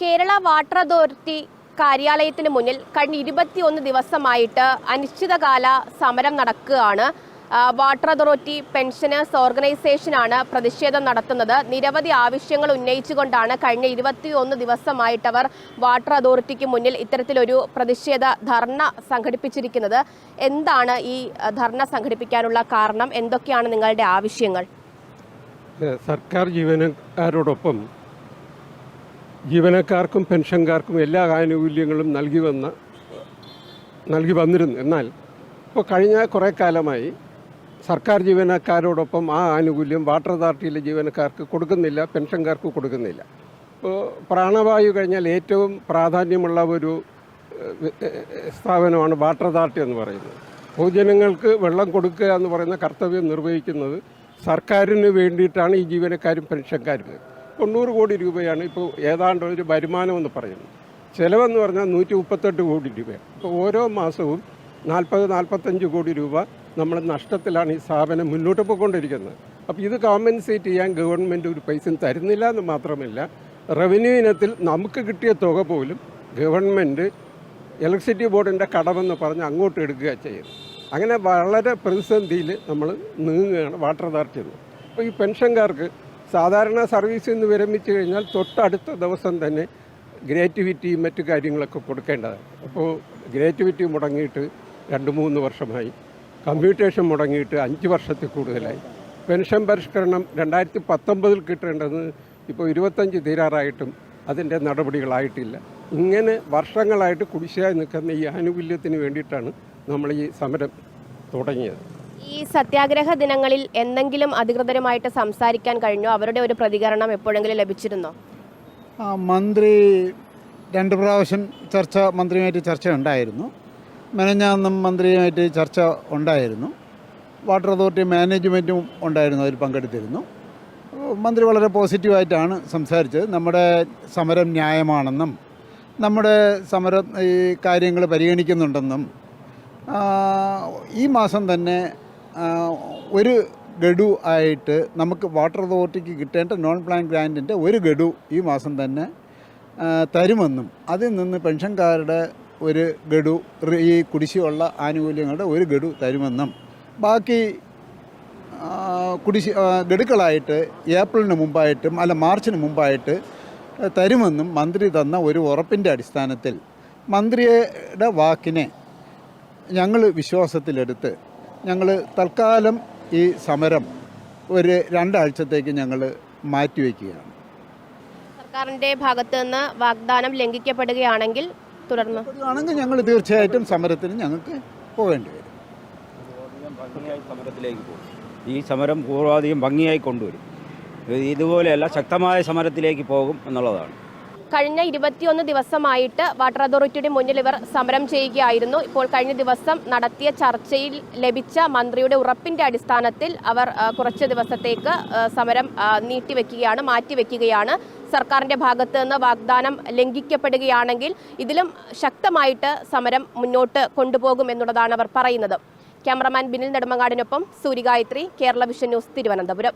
Kerala water authority കാര്യാലയത്തിന് മുന്നിൽ കഴിഞ്ഞ 21 ദിവസമായിട്ട് അനിശ്ചിതകാല സമരം നടക്കുകയാണ്. വാട്ടർ അതോറിറ്റി പെൻഷനേഴ്സ് ഓർഗനൈസേഷനാണ് പ്രതിഷേധം നടത്തുന്നത്. നിരവധി ആവശ്യങ്ങൾ ഉന്നയിച്ചുകൊണ്ടാണ് കഴിഞ്ഞ 21 ദിവസമായിട്ട് അവർ വാട്ടർ അതോറിറ്റിക്ക് മുന്നിൽ ഇത്തരത്തിലൊരു പ്രതിഷേധ ധർണ സംഘടിപ്പിച്ചിരിക്കുന്നത്. എന്താണ് ഈ ധർണ സംഘടിപ്പിക്കാനുള്ള കാരണം? എന്തൊക്കെയാണ് നിങ്ങളുടെ ആവശ്യങ്ങൾ? സർക്കാർ ജീവനക്കാരോടൊപ്പം ജീവനക്കാർക്കും പെൻഷൻകാർക്കും എല്ലാ ആനുകൂല്യങ്ങളും നൽകി വന്നിരുന്നു. എന്നാൽ ഇപ്പോൾ കഴിഞ്ഞ കുറേ കാലമായി സർക്കാർ ജീവനക്കാരോടൊപ്പം ആ ആനുകൂല്യം വാട്ടർ അതോറിറ്റിയിലെ ജീവനക്കാർക്ക് കൊടുക്കുന്നില്ല, പെൻഷൻകാർക്ക് കൊടുക്കുന്നില്ല. ഇപ്പോൾ പ്രാണവായു കഴിഞ്ഞാൽ ഏറ്റവും പ്രാധാന്യമുള്ള ഒരു സ്ഥാപനമാണ് വാട്ടർ അതോറിറ്റി എന്ന് പറയുന്നത്. പൊതുജനങ്ങൾക്ക് വെള്ളം കൊടുക്കുക എന്ന് പറയുന്ന കർത്തവ്യം നിർവഹിക്കുന്നത് സർക്കാരിന് വേണ്ടിയിട്ടാണ് ഈ ജീവനക്കാരും പെൻഷൻകാരും. 90 കോടി രൂപയാണ് ഇപ്പോൾ ഏതാണ്ട് ഒരു വരുമാനമെന്ന് പറയുന്നത്. ചിലവെന്ന് പറഞ്ഞാൽ 138 കോടി രൂപയാണ്. ഇപ്പോൾ ഓരോ മാസവും 40-45 കോടി രൂപ നമ്മൾ നഷ്ടത്തിലാണ് ഈ സ്ഥാപനം മുന്നോട്ട് പോയിക്കൊണ്ടിരിക്കുന്നത്. അപ്പോൾ ഇത് കോമ്പൻസേറ്റ് ചെയ്യാൻ ഗവൺമെൻറ് ഒരു പൈസ തരുന്നില്ല എന്ന് മാത്രമല്ല, റവന്യൂ ഇനത്തിൽ നമുക്ക് കിട്ടിയ തുക പോലും ഗവൺമെൻറ് ഇലക്ട്രിസിറ്റി ബോർഡിൻ്റെ കടമെന്ന് പറഞ്ഞ് അങ്ങോട്ട് എടുക്കുക ചെയ്യുന്നത്. അങ്ങനെ വളരെ പ്രതിസന്ധിയിൽ നമ്മൾ നീങ്ങുകയാണ് വാട്ടർ അതോറിറ്റി എന്ന്. അപ്പോൾ ഈ പെൻഷൻകാർക്ക് സാധാരണ സർവീസിൽ നിന്ന് വിരമിച്ചു കഴിഞ്ഞാൽ തൊട്ടടുത്ത ദിവസം തന്നെ ഗ്രാറ്റുവിറ്റിയും മറ്റു കാര്യങ്ങളൊക്കെ കൊടുക്കേണ്ടതാണ്. അപ്പോൾ ഗ്രാറ്റുവിറ്റി മുടങ്ങിയിട്ട് 2-3 വർഷമായി, കമ്പ്യൂട്ടേഷൻ മുടങ്ങിയിട്ട് 5 വർഷത്തിൽ കൂടുതലായി. പെൻഷൻ പരിഷ്കരണം 2019 കിട്ടേണ്ടത് ഇപ്പോൾ 25 തീരാറായിട്ടും അതിൻ്റെ നടപടികളായിട്ടില്ല. ഇങ്ങനെ വർഷങ്ങളായിട്ട് കുടിശ്ശിയായി നിൽക്കുന്ന ഈ ആനുകൂല്യത്തിന് വേണ്ടിയിട്ടാണ് നമ്മൾ ഈ സമരം തുടങ്ങിയത്. ഈ സത്യാഗ്രഹ ദിനങ്ങളിൽ എന്തെങ്കിലും അധികൃതരുമായിട്ട് സംസാരിക്കാൻ കഴിഞ്ഞോ? അവരുടെ ഒരു പ്രതികരണം എപ്പോഴെങ്കിലും ലഭിച്ചിരുന്നോ? മന്ത്രി 2 പ്രാവശ്യം മന്ത്രിയുമായിട്ട് ചർച്ച ഉണ്ടായിരുന്നു. മെനഞ്ഞാന്നും മന്ത്രിയുമായിട്ട് ചർച്ച ഉണ്ടായിരുന്നു. വാട്ടർ അതോറിറ്റി മാനേജ്മെൻറ്റും ഉണ്ടായിരുന്നു, അതിൽ പങ്കെടുത്തിരുന്നു. മന്ത്രി വളരെ പോസിറ്റീവായിട്ടാണ് സംസാരിച്ചത്. നമ്മുടെ സമരം ന്യായമാണെന്നും നമ്മുടെ സമരം ഈ കാര്യങ്ങൾ പരിഗണിക്കുന്നുണ്ടെന്നും ഈ മാസം തന്നെ ഒരു ഗഡു ആയിട്ട് നമുക്ക് വാട്ടർ അതോറിറ്റിക്ക് കിട്ടേണ്ട നോൺ പ്ലാൻ ഗ്രാൻറ്റിൻ്റെ ഒരു ഗഡു ഈ മാസം തന്നെ തരുമെന്നും അതിൽ നിന്ന് പെൻഷൻകാരുടെ ഒരു ഗഡു, ഈ കുടിശ്ശിയുള്ള ആനുകൂല്യങ്ങളുടെ ഒരു ഗഡു തരുമെന്നും ബാക്കി ഗഡുക്കളായിട്ട് ഏപ്രിലിന് മുമ്പായിട്ടും മാർച്ചിന് മുമ്പായിട്ട് തരുമെന്നും മന്ത്രി തന്ന ഒരു ഉറപ്പിൻ്റെ അടിസ്ഥാനത്തിൽ മന്ത്രിയുടെ വാക്കിനെ ഞങ്ങൾ വിശ്വാസത്തിലെടുത്ത് ഞങ്ങൾ തൽക്കാലം ഈ സമരം ഒരു 2 ആഴ്ചത്തേക്ക് ഞങ്ങൾ മാറ്റിവെക്കുകയാണ്. സർക്കാരിൻ്റെ ഭാഗത്തു നിന്ന് വാഗ്ദാനം ലംഘിക്കപ്പെടുകയാണെങ്കിൽ തുടർന്ന് ഞങ്ങൾ തീർച്ചയായിട്ടും സമരത്തിന് ഞങ്ങൾക്ക് പോകേണ്ടി വരും. സമരത്തിലേക്ക് പോകും. ഈ സമരം പൂർവാധികം ഭംഗിയായി കൊണ്ടുവരും. ഇതുപോലെയല്ല, ശക്തമായ സമരത്തിലേക്ക് പോകും എന്നുള്ളതാണ്. കഴിഞ്ഞ 21 ദിവസമായിട്ട് വാട്ടർ അതോറിറ്റിയുടെ മുന്നിൽ ഇവർ സമരം ചെയ്യുകയായിരുന്നു. ഇപ്പോൾ കഴിഞ്ഞ ദിവസം നടത്തിയ ചർച്ചയിൽ ലഭിച്ച മന്ത്രിയുടെ ഉറപ്പിന്റെ അടിസ്ഥാനത്തിൽ അവർ കുറച്ച് ദിവസത്തേക്ക് സമരം മാറ്റിവെക്കുകയാണ്. സർക്കാരിന്റെ ഭാഗത്ത് നിന്ന് വാഗ്ദാനം ലംഘിക്കപ്പെടുകയാണെങ്കിൽ ഇതിലും ശക്തമായിട്ട് സമരം മുന്നോട്ട് കൊണ്ടുപോകും എന്നുള്ളതാണ് അവർ പറയുന്നത്. ക്യാമറമാൻ ബിനിൽ നെടുമങ്ങാടിനൊപ്പം സൂര്യഗായത്രി, കേരള വിഷൻ ന്യൂസ്, തിരുവനന്തപുരം.